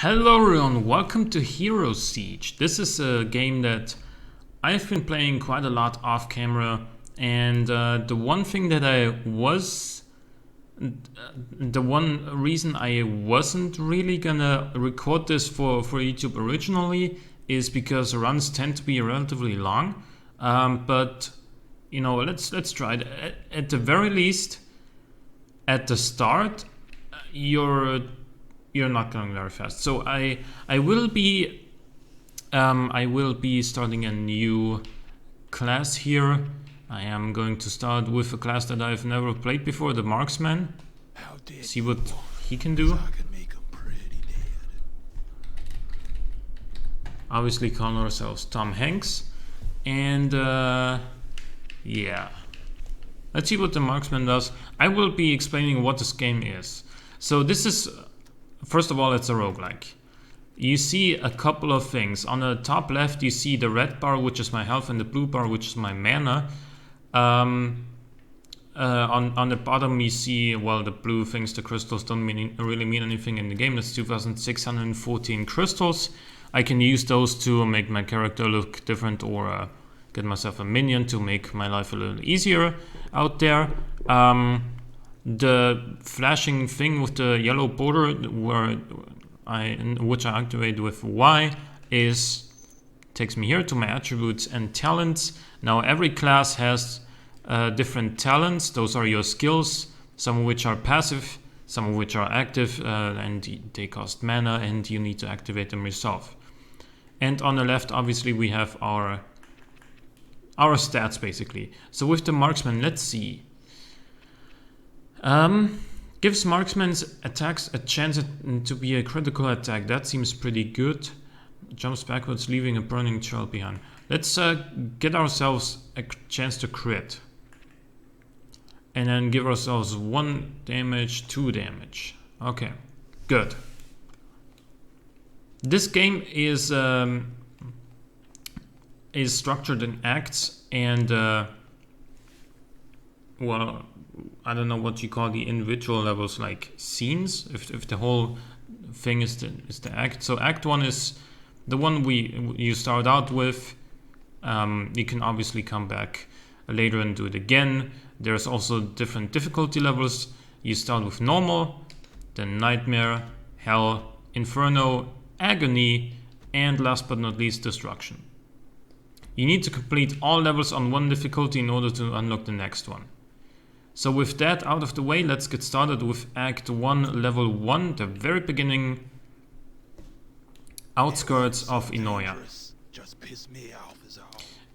Hello everyone, welcome to Hero Siege. This is a game that I've been playing quite a lot off camera, and the one reason I wasn't really gonna record this for YouTube originally is because runs tend to be relatively long. But you know, let's try it. At the very least, at the start, you're not going very fast. So I will be starting a new class here. I am going to start with a class that I've never played before, the Marksman. See what he can do. Obviously call ourselves Tom Hanks. And yeah. Let's see what the Marksman does. I will be explaining what this game is. So this is, first of all, it's a roguelike. You see a couple of things. On the top left, you see the red bar, which is my health, and the blue bar, which is my mana. On the bottom, you see, well, the blue things, the crystals don't really mean anything in the game. That's 2,614 crystals. I can use those to make my character look different or get myself a minion to make my life a little easier out there. The flashing thing with the yellow border, which I activate with Y, takes me here to my attributes and talents. Now every class has different talents. Those are your skills, some of which are passive, some of which are active, and they cost mana, and you need to activate them yourself. And on the left, obviously, we have our stats, basically. So with the Marksman, let's see. Gives Marksman's attacks a chance to be a critical attack. That seems pretty good. Jumps backwards, leaving a burning trail behind. Let's get ourselves a chance to crit. And then give ourselves 1 damage, 2 damage. Okay, good. This game is structured in acts, and well, I don't know what you call the individual levels, like scenes, if the whole thing is the act. So act 1 is the one you start out with. You can obviously come back later and do it again. There's also different difficulty levels. You start with normal, then nightmare, hell, inferno, agony, and last but not least, destruction. You need to complete all levels on one difficulty in order to unlock the next one. So with that out of the way, let's get started with Act 1, Level 1, the very beginning outskirts of Inoya.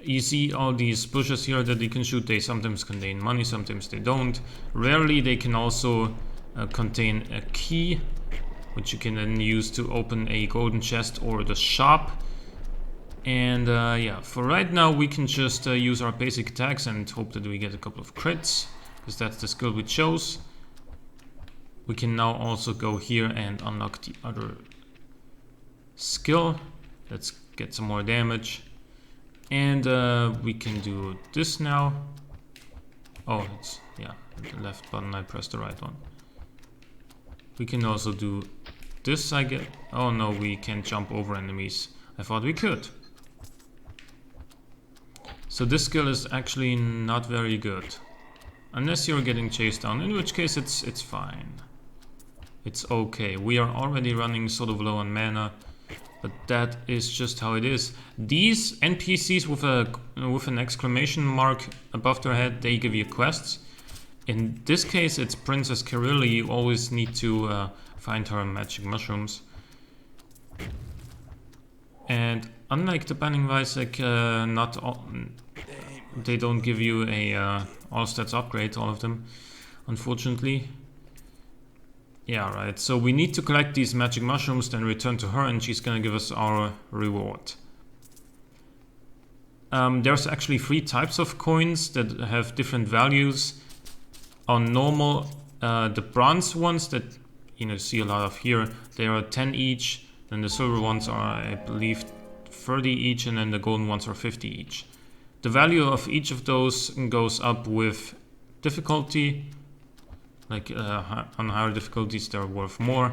You see all these bushes here that you can shoot. They sometimes contain money, sometimes they don't. Rarely they can also contain a key, which you can then use to open a golden chest or the shop. And yeah, for right now we can just use our basic attacks and hope that we get a couple of crits, because that's the skill we chose. We can now also go here and unlock the other skill. Let's get some more damage. And we can do this now. Oh, it's, yeah, the left button, I pressed the right one. We can also do this, I get. Oh no, we can't jump over enemies. I thought we could. So this skill is actually not very good. Unless you're getting chased down, in which case it's fine. It's okay. We are already running sort of low on mana, but that is just how it is. These NPCs with an exclamation mark above their head, they give you quests. In this case, it's Princess Kirili. You always need to find her magic mushrooms. And unlike the Banning Weissek, they don't give you a all stats upgrade, all of them, unfortunately. Yeah, right. So we need to collect these magic mushrooms, then return to her, and she's gonna give us our reward. There's actually 3 types of coins that have different values. On normal, the bronze ones that you see a lot of here, they are 10 each. Then the silver ones are, I believe, 30 each, and then the golden ones are 50 each. The value of each of those goes up with difficulty. Like on higher difficulties, they're worth more.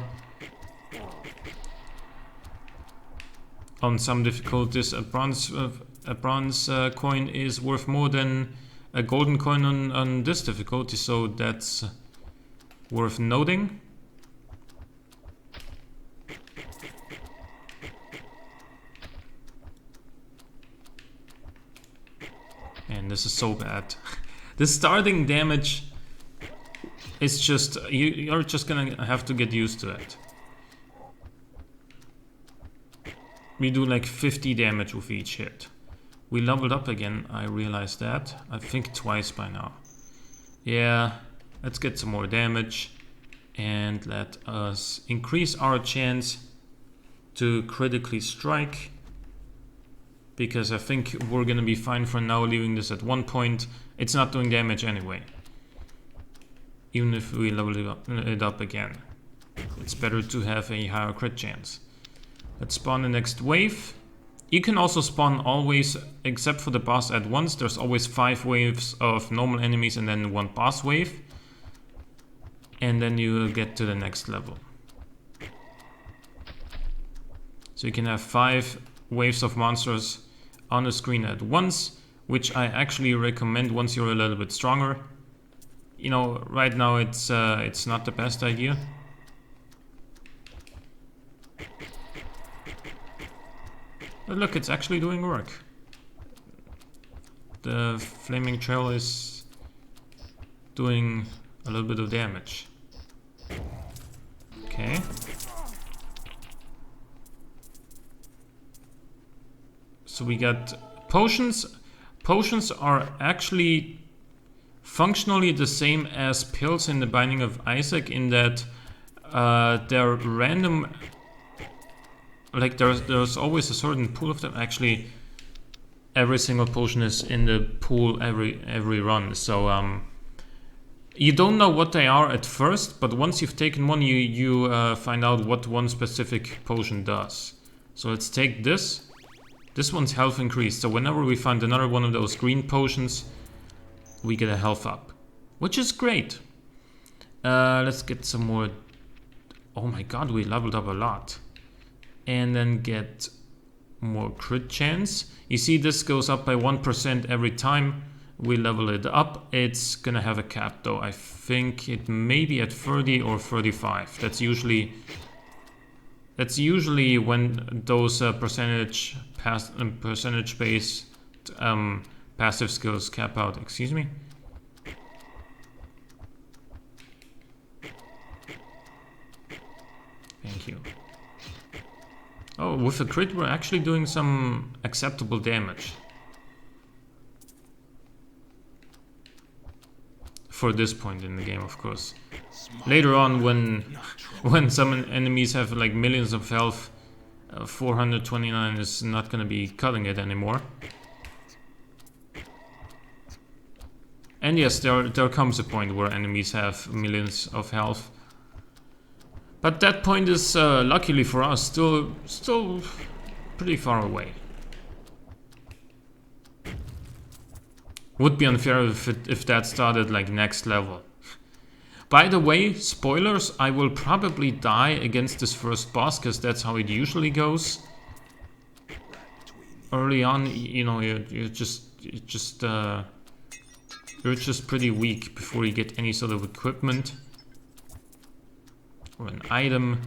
On some difficulties, a bronze coin is worth more than a golden coin on this difficulty, so that's worth noting. And this is so bad. The starting damage is just, you're just gonna have to get used to it. We do like 50 damage with each hit. We leveled up again, I realized that. I think twice by now. Yeah, let's get some more damage. And let us increase our chance to critically strike. Because I think we're gonna be fine for now, leaving this at 1 point. It's not doing damage anyway. Even if we level it up again. It's better to have a higher crit chance. Let's spawn the next wave. You can also spawn all waves except for the boss at once. There's always 5 waves of normal enemies and then 1 boss wave. And then you get to the next level. So you can have 5 waves of monsters on the screen at once, which I actually recommend once you're a little bit stronger. You know, right now it's not the best idea. But look, it's actually doing work. The flaming trail is doing a little bit of damage. Okay. So we got potions. Potions are actually functionally the same as pills in the Binding of Isaac in that they're random. Like there's always a certain pool of them. Actually, every single potion is in the pool every run. So you don't know what they are at first, but once you've taken one, you find out what one specific potion does. So let's take this. This one's health increased. So whenever we find another one of those green potions, we get a health up, which is great. Let's get some more. Oh my god, we leveled up a lot. And then get more crit chance. You see this goes up by 1% every time we level it up. It's gonna have a cap though. I think it may be at 30 or 35. That's usually when those percentage based passive skills cap out. Excuse me. Thank you. Oh, with a crit we're actually doing some acceptable damage. For this point in the game, of course. Later on, when some enemies have like millions of health, 429 is not gonna be cutting it anymore. And yes, there comes a point where enemies have millions of health. But that point is, luckily for us, still pretty far away. Would be unfair if that started like next level. By the way, spoilers, I will probably die against this first boss, because that's how it usually goes. Early on, you know, you're just pretty weak before you get any sort of equipment. Or an item.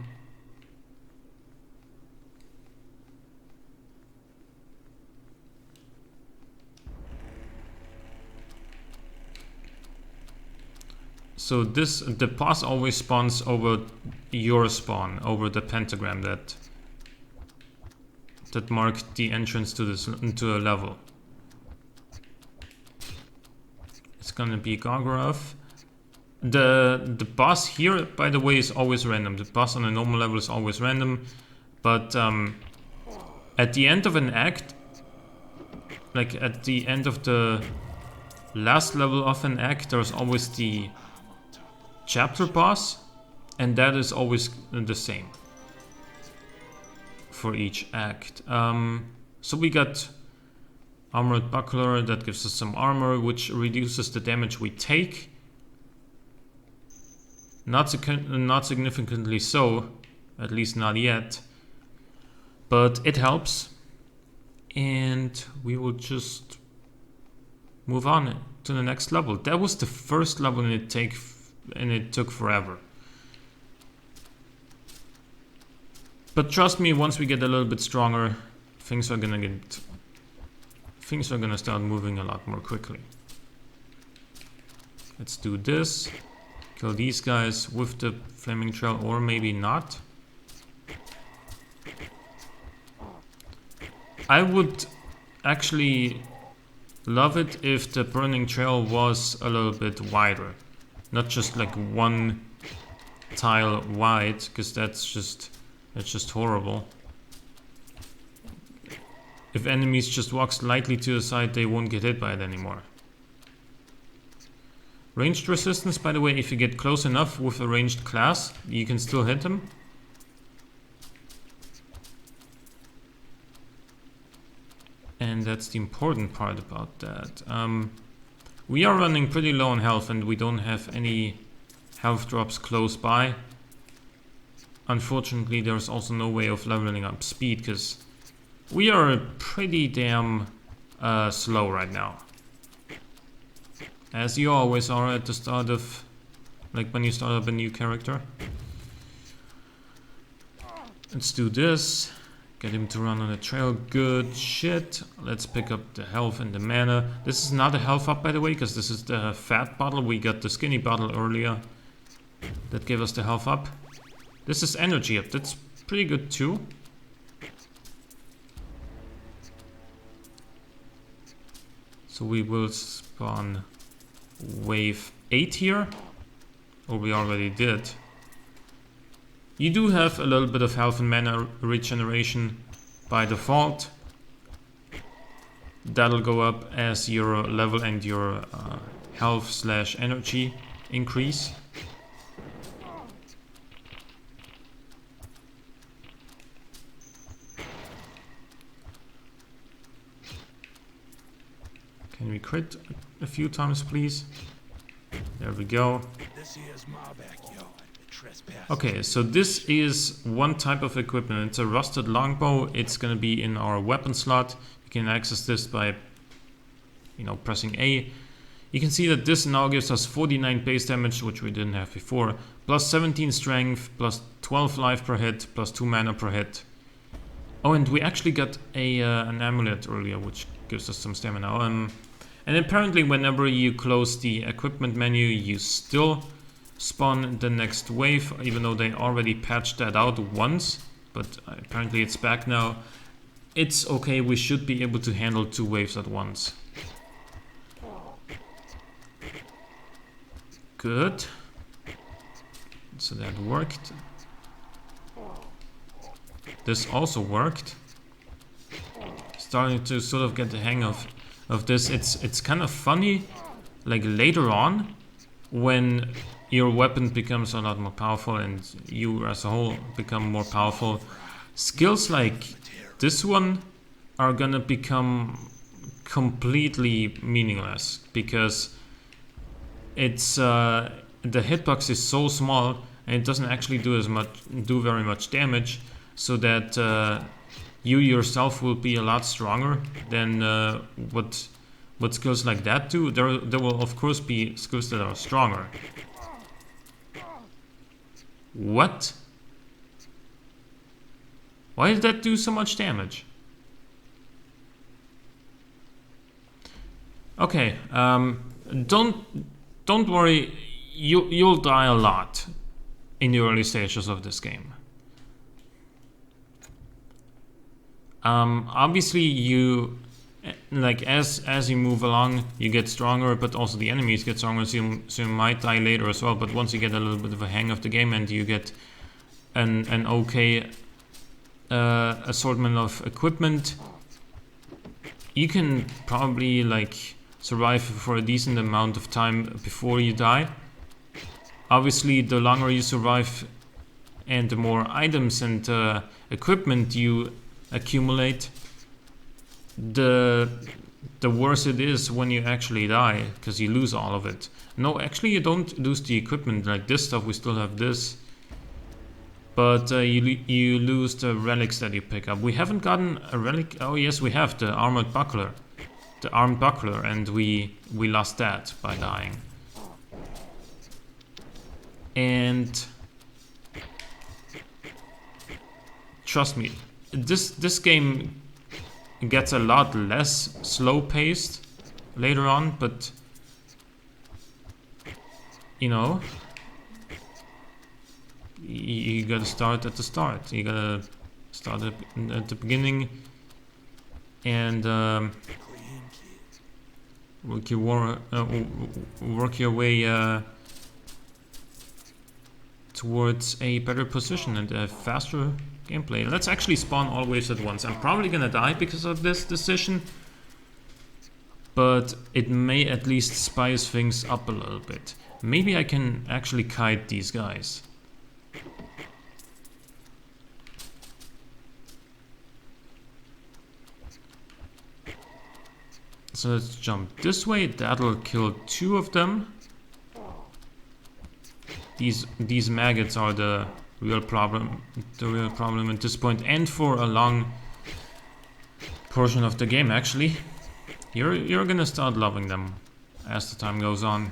So the boss always spawns over your spawn, over the pentagram that marked the entrance to a level. It's gonna be Gargoroth. The boss here, by the way, is always random. The boss on a normal level is always random, but at the end of an act, like at the end of the last level of an act, there's always the chapter boss, and that is always the same for each act. So we got Armored Buckler, that gives us some armor, which reduces the damage we take. Not significantly so, at least not yet. but it helps. And we will just move on to the next level. That was the first level, and it took forever. But trust me, once we get a little bit stronger, things are gonna start moving a lot more quickly. Let's do this. Kill these guys with the flaming trail, or maybe not. I would actually love it if the burning trail was a little bit wider, not just like one tile wide, because that's just horrible. If enemies just walk slightly to the side, they won't get hit by it anymore. Ranged resistance, by the way, if you get close enough with a ranged class, you can still hit them. And that's the important part about that. We are running pretty low on health, and we don't have any health drops close by. Unfortunately, there's also no way of leveling up speed, because we are pretty damn slow right now. As you always are at the start of, like when you start up a new character. Let's do this. Get him to run on the trail. Good shit. Let's pick up the health and the mana. This is not a health up, by the way, because this is the fat bottle. We got the skinny bottle earlier that gave us the health up. This is energy up. That's pretty good too. So we will spawn wave 8 here. Or we already did. You do have a little bit of health and mana regeneration by default. That'll go up as your level and your health/energy increase. Can we crit a few times, please? There we go. Okay, so this is one type of equipment. It's a rusted longbow. It's gonna be in our weapon slot. You can access this by, pressing A. You can see that this now gives us 49 base damage, which we didn't have before, plus 17 strength, plus 12 life per hit, plus 2 mana per hit. Oh, and we actually got an amulet earlier, which gives us some stamina. And apparently whenever you close the equipment menu, you still spawn the next wave, even though they already patched that out once. But apparently it's back now. It's okay, we should be able to handle 2 waves at once. Good. So that worked. This also worked. Starting to sort of get the hang of this. It's kind of funny, like later on, when your weapon becomes a lot more powerful and you as a whole become more powerful, skills like this one are gonna become completely meaningless, because it's the hitbox is so small and it doesn't actually do very much damage, so that you yourself will be a lot stronger than what skills like that do. There will of course be skills that are stronger. What? Why did that do so much damage? Okay, don't worry, you'll die a lot in the early stages of this game. Obviously you, like as you move along, you get stronger, but also the enemies get stronger, so you might die later as well. But once you get a little bit of a hang of the game and you get an okay assortment of equipment, you can probably like survive for a decent amount of time before you die. Obviously, the longer you survive and the more items and equipment you accumulate, the worse it is when you actually die, because you lose all of it. No, actually you don't lose the equipment. Like this stuff, we still have this. But you lose the relics that you pick up. We haven't gotten a relic. Oh yes, we have the armored buckler, the armed buckler, and we lost that by dying. And trust me, this game gets a lot less slow paced later on, but you know, you gotta start at the start. You gotta start at the beginning and work your way towards a better position and a faster gameplay. Let's actually spawn all waves at once. I'm probably gonna die because of this decision, but it may at least spice things up a little bit. Maybe I can actually kite these guys. So let's jump this way. That'll kill 2 of them. These maggots are the real problem at this point, and for a long portion of the game actually. You're gonna start loving them as the time goes on.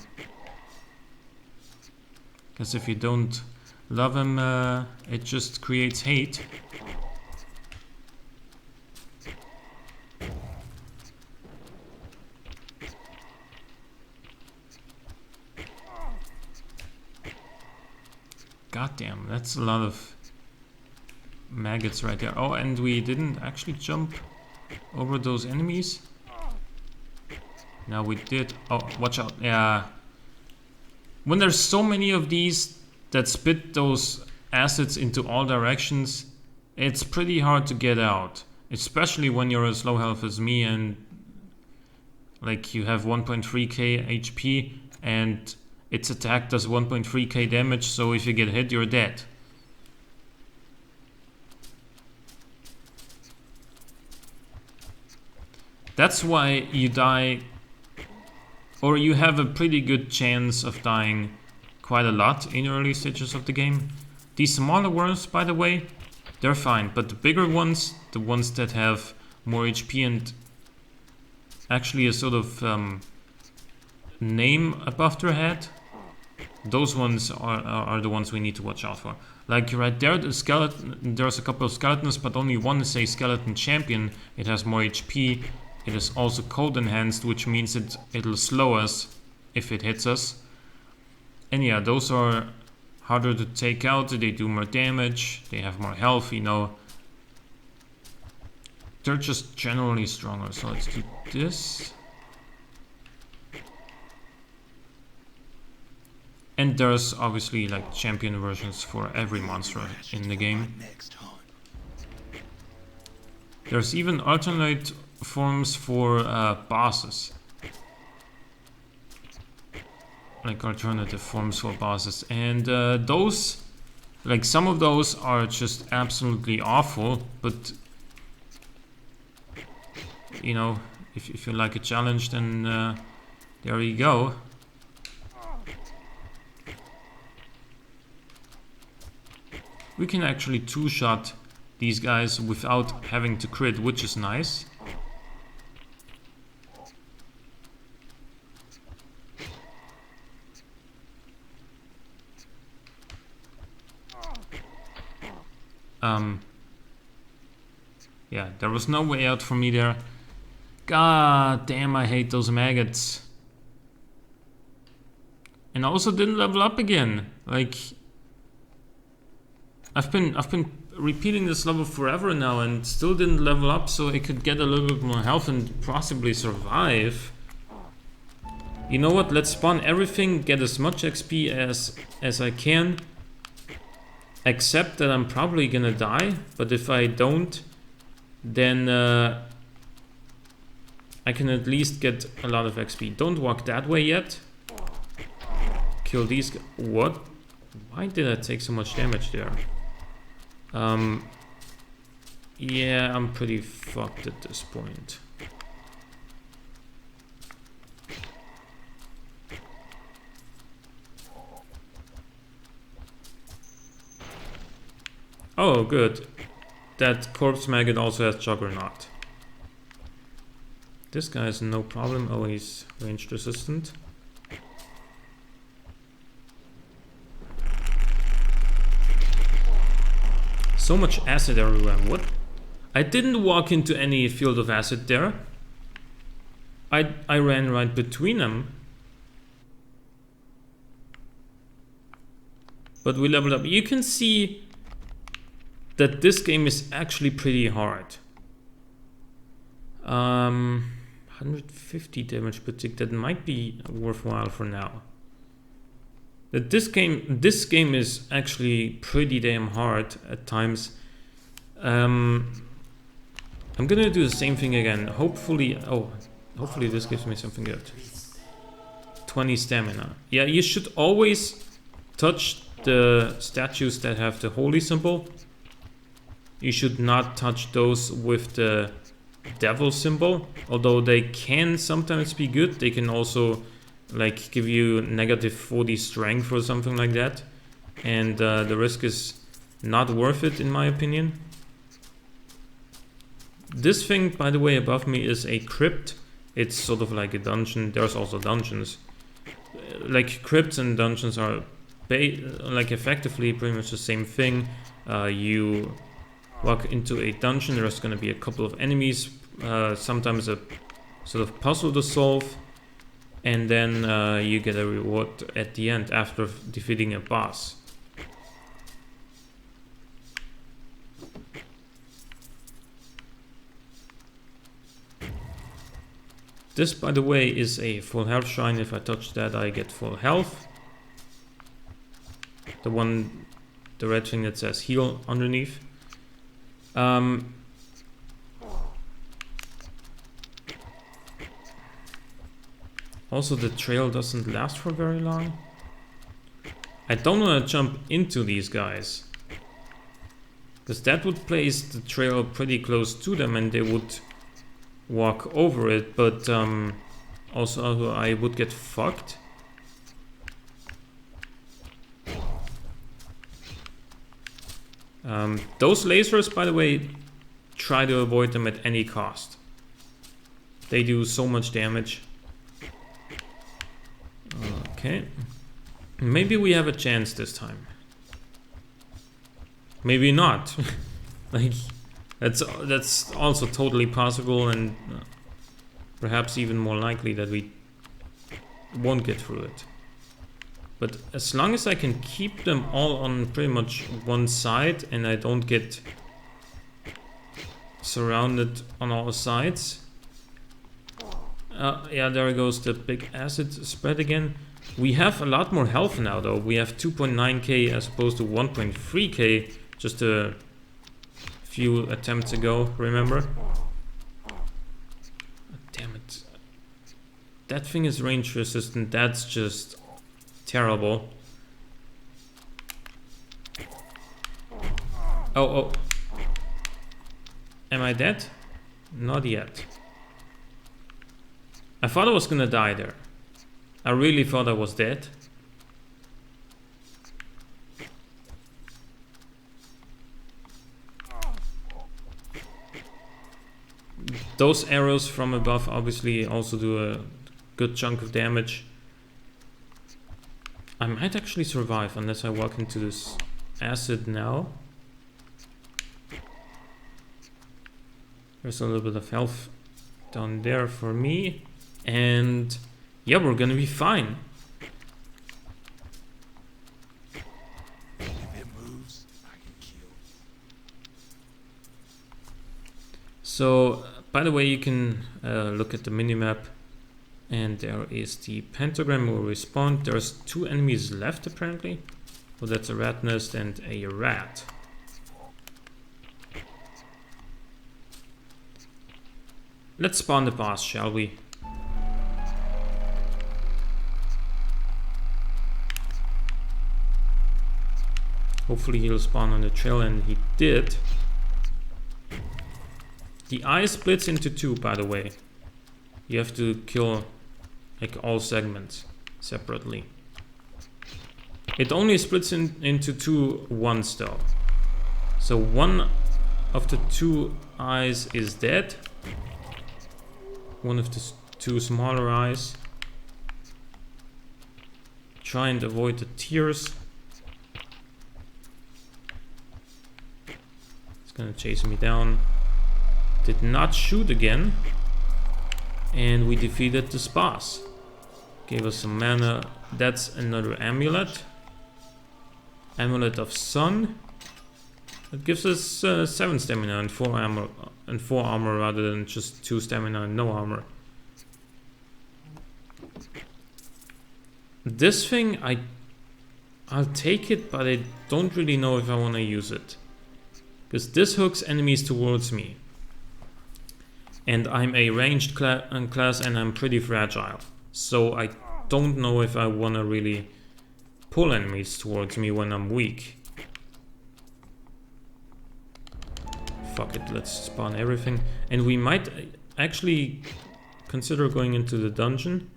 Because if you don't love them, it just creates hate. God damn, that's a lot of maggots right there. Oh, and we didn't actually jump over those enemies. Now we did. Oh, watch out. Yeah. When there's so many of these that spit those acids into all directions, it's pretty hard to get out. Especially when you're as low health as me and like you have 1.3k HP and its attack does 1.3k damage, so if you get hit, you're dead. That's why you die, or you have a pretty good chance of dying quite a lot in early stages of the game. These smaller worms, by the way, they're fine, but the bigger ones, the ones that have more HP and actually a sort of name above their head, those ones are the ones we need to watch out for. Like right there, there's a couple of skeletons, but only one is a skeleton champion. It has more HP. It is also code enhanced, which means it'll slow us if it hits us. And yeah, those are harder to take out. They do more damage. They have more health, you know. They're just generally stronger. So let's do this. And there's obviously like champion versions for every monster in the game. There's even alternate forms for bosses. Like alternative forms for bosses. And those, like some of those are just absolutely awful, but you know, if you like a challenge, then there you go. We can actually two-shot these guys without having to crit, which is nice. Yeah, there was no way out for me there. God damn, I hate those maggots. And I also didn't level up again. Like, I've been repeating this level forever now and still didn't level up, so I could get a little bit more health and possibly survive. You know what? Let's spawn everything, get as much XP as I can. Except that I'm probably gonna die, but if I don't, then I can at least get a lot of XP. Don't walk that way yet. Kill these guys. What? Why did I take so much damage there? Yeah, I'm pretty fucked at this point. Oh, good. That corpse maggot also has Juggernaut. This guy is no problem. Oh, he's ranged resistant. So much acid everywhere. What? I didn't walk into any field of acid there. I ran right between them. But we leveled up. You can see that this game is actually pretty hard. 150 damage per tick. That might be worthwhile for now. That this game is actually pretty damn hard at times. I'm gonna do the same thing again. Hopefully this gives me something good. 20 stamina. Yeah, you should always touch the statues that have the holy symbol. You should not touch those with the devil symbol. Although they can sometimes be good, they can also like give you negative 40 strength or something like that. And the risk is not worth it in my opinion. This thing, by the way, above me is a crypt. It's sort of like a dungeon. There's also dungeons. Like crypts and dungeons are like effectively pretty much the same thing. You walk into a dungeon, there's going to be a couple of enemies, sometimes a sort of puzzle to solve, and then you get a reward at the end after defeating a boss. This, by the way, is a full health shrine. If I touch that, I get full health. The red thing that says heal underneath. Also, the trail doesn't last for very long. I don't want to jump into these guys, because that would place the trail pretty close to them and they would walk over it, but also I would get fucked. Those lasers, by the way, try to avoid them at any cost. They do so much damage. Okay. Maybe we have a chance this time. Maybe not. Like, that's also totally possible, and perhaps even more likely that we won't get through it. But as long as I can keep them all on pretty much one side and I don't get surrounded on all sides. Yeah, there goes the big acid spread again. We have a lot more health now though. We have 2.9k as opposed to 1.3k just a few attempts ago, remember? Damn it. That thing is range resistant, that's just terrible. Oh. Am I dead? Not yet. I thought I was gonna die there. I really thought I was dead. Those arrows from above obviously also do a good chunk of damage. I might actually survive unless I walk into this acid now. There's a little bit of health down there for me. And yeah, we're gonna be fine. So, by the way, you can look at the minimap, and there is the pentagram where we spawned. There's 2 enemies left apparently. Well, that's a rat nest and a rat. Let's spawn the boss, shall we? Hopefully he'll spawn on the trail, and he did. The eye splits into 2, by the way. You have to kill like all segments separately. It only splits into 2 once though. So one of the two eyes is dead. One of the two smaller eyes. Try and avoid the tears. It's gonna chase me down. Did not shoot again. And we defeated this boss. Gave us some mana. That's another amulet. Amulet of Sun. It gives us 7 stamina and 4 armor rather than just 2 stamina and no armor. This thing, I'll take it, but I don't really know if I want to use it. Because this hooks enemies towards me. And I'm a ranged class and I'm pretty fragile. So I don't know if I want to really pull enemies towards me when I'm weak. Fuck it, let's spawn everything. And we might actually consider going into the dungeon.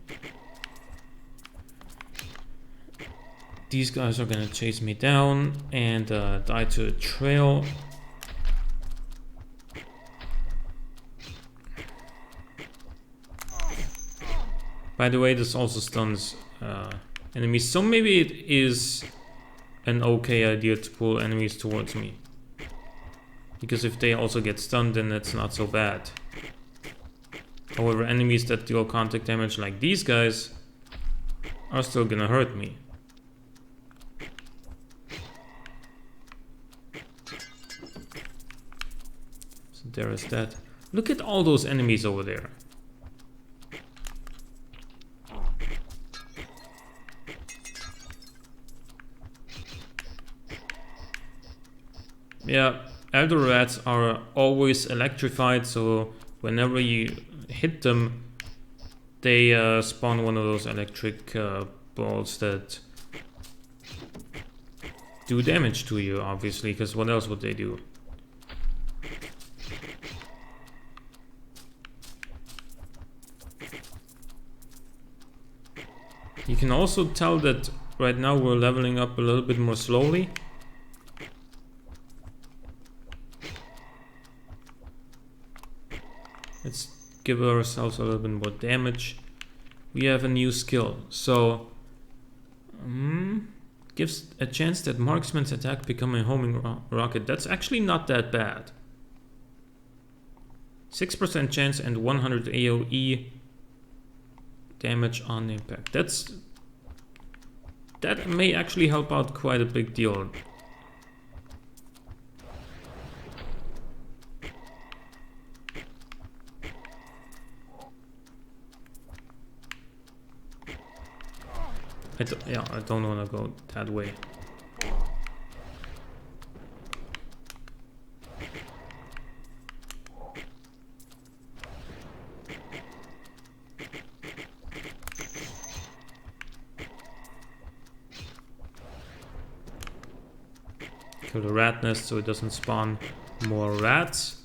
These guys are gonna chase me down and die to a trail. By the way, this also stuns enemies, so maybe it is an okay idea to pull enemies towards me. Because if they also get stunned, then that's not so bad. However, enemies that deal contact damage like these guys are still gonna hurt me. So there is that. Look at all those enemies over there. Yeah, elder rats are always electrified, so whenever you hit them, they spawn one of those electric balls that do damage to you, obviously, because what else would they do? You can also tell that right now we're leveling up a little bit more slowly. Let's give ourselves a little bit more damage. We have a new skill, so gives a chance that marksman's attack become a homing rocket. That's actually not that bad. 6% chance and 100 AoE damage on impact. That may actually help out quite a big deal. I don't want to go that way. Kill the rat nest so it doesn't spawn more rats.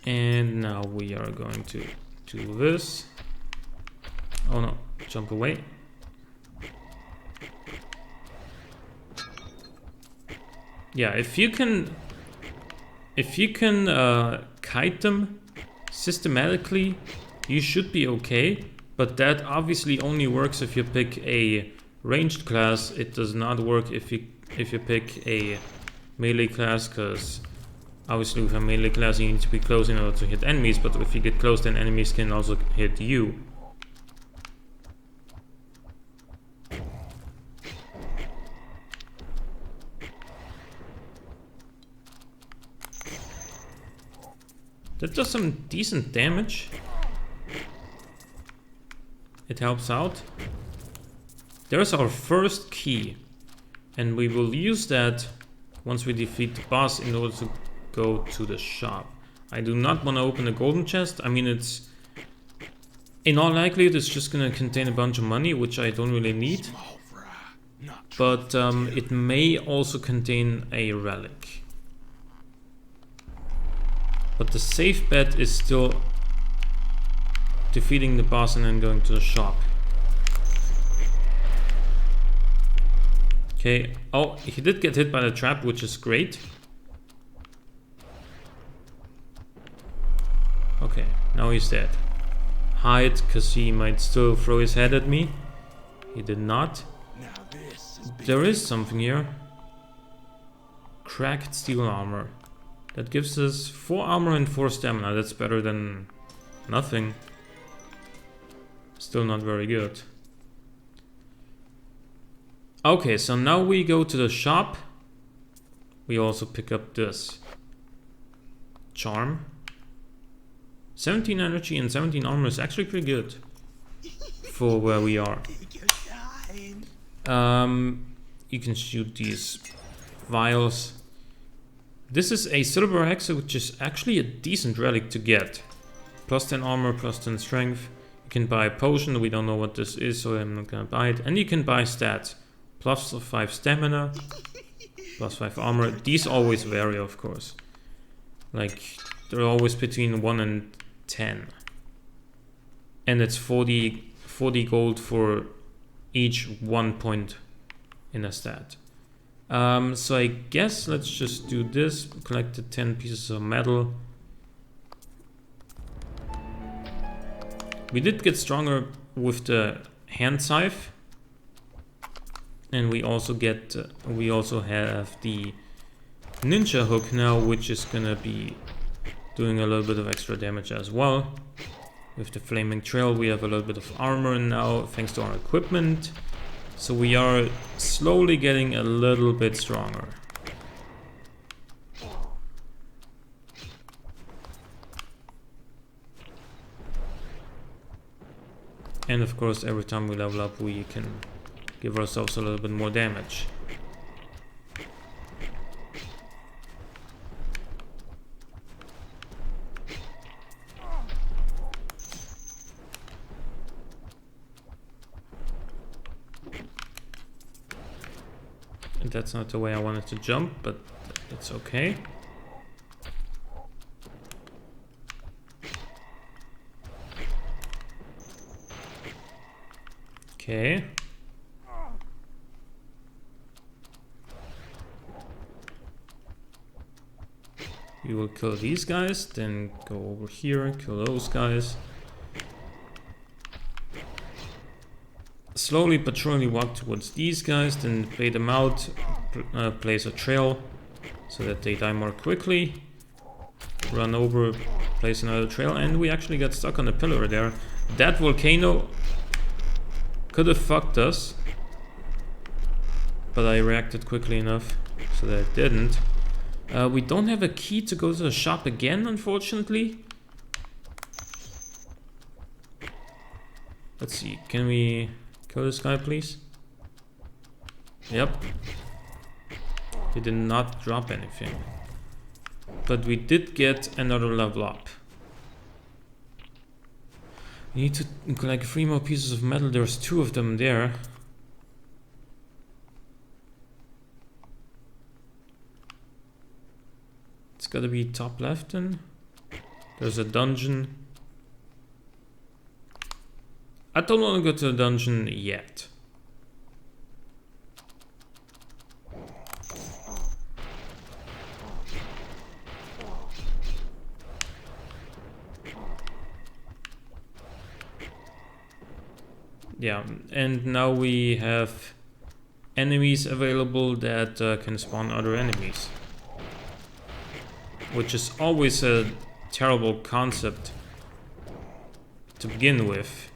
And now we are going to do this. Oh no, jump away. Yeah, if you can kite them systematically, you should be okay. But that obviously only works if you pick a ranged class. It does not work if you pick a melee class, because obviously with a melee class you need to be close in order to hit enemies. But if you get close, then enemies can also hit you. That does some decent damage. It helps out. There's our first key. And we will use that once we defeat the boss in order to go to the shop. I do not want to open a golden chest. I mean, it's... in all likelihood, it's just going to contain a bunch of money, which I don't really need. But it may also contain a relic. But the safe bet is still defeating the boss and then going to the shop. Okay. Oh, he did get hit by the trap, which is great. Okay, now he's dead. Hide, because he might still throw his head at me. He did not. There is something here. Cracked steel armor. That gives us 4 armor and 4 stamina. That's better than nothing. Still not very good. Okay, so now we go to the shop. We also pick up this charm. 17 energy and 17 armor is actually pretty good for where we are. You can shoot these vials. This is a silver hexa, which is actually a decent relic to get. Plus 10 armor, plus 10 strength. You can buy a potion. We don't know what this is, so I'm not gonna buy it. And you can buy stats. Plus 5 stamina, plus 5 armor. These always vary, of course. Like, they're always between 1 and 10. And it's 40 gold for each 1 point in a stat. So I guess let's just do this. Collect the 10 pieces of metal. We did get stronger with the hand scythe. And we also get, we also have the ninja hook now, which is gonna be doing a little bit of extra damage as well. With the flaming trail, we have a little bit of armor now, thanks to our equipment. So we are slowly getting a little bit stronger. And of course, every time we level up, we can give ourselves a little bit more damage. And that's not the way I wanted to jump, but it's okay. Okay. We will kill these guys, then go over here, kill those guys. Slowly but surely walk towards these guys, then bait them out, place a trail so that they die more quickly. Run over, place another trail, and we actually got stuck on the pillar there. That volcano could have fucked us, but I reacted quickly enough so that it didn't. We don't have a key to go to the shop again, unfortunately. Let's see, can we kill this guy, please? Yep. He did not drop anything. But we did get another level up. We need to collect 3 more pieces of metal. There's 2 of them there. It's gotta be top left then. There's a dungeon. I don't want to go to the dungeon yet. Yeah, and now we have enemies available that can spawn other enemies. Which is always a terrible concept to begin with.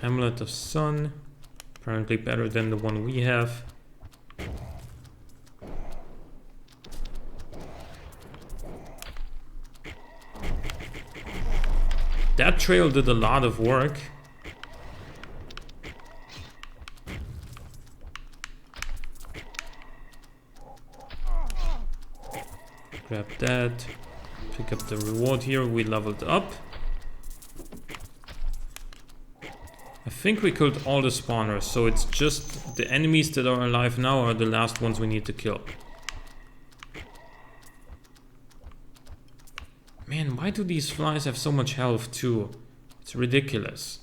Amulet of Sun, apparently better than the one we have. That trail did a lot of work. Grab that, pick up the reward here, we leveled up. I think we killed all the spawners, so it's just the enemies that are alive now are the last ones we need to kill. Man, why Why do these flies have so much health too? It's ridiculous.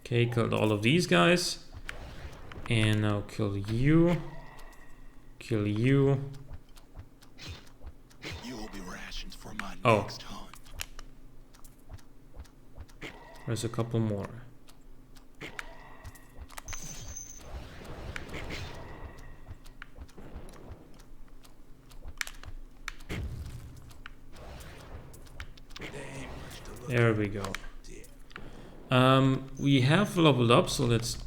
Okay, killed all of these guys. And now kill you. Kill you. You will be rations for my Oh. next hunt. There's a couple more. There we go. We have leveled up, so let's...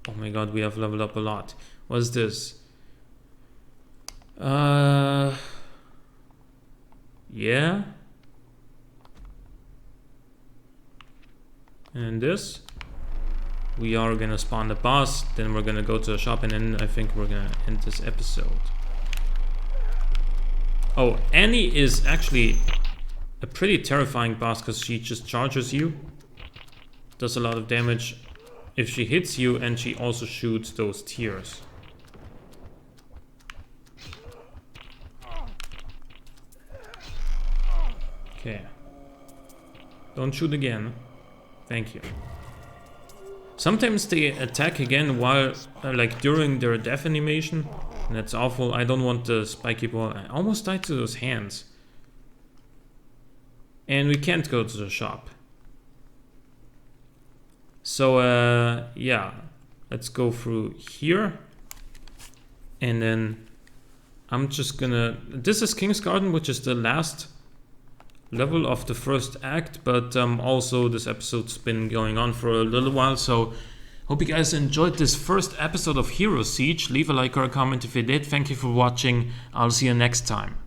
Oh my god, we have leveled up a lot. What's this? Yeah. And this. We are gonna spawn the boss, then we're gonna go to the shop, and then I think we're gonna end this episode. Oh, Annie is actually a pretty terrifying boss because she just charges you. Does a lot of damage if she hits you, and she also shoots those tears. Okay. Don't shoot again. Thank you. Sometimes they attack again while, like during their death animation. And that's awful. I don't want the spiky ball. I almost died to those hands. And we can't go to the shop. So, yeah. Let's go through here. And then I'm just gonna... This is King's Garden, which is the last level of the first act. But also this episode's been going on for a little while. So, hope you guys enjoyed this first episode of Hero Siege. Leave a like or a comment if you did. Thank you for watching. I'll see you next time.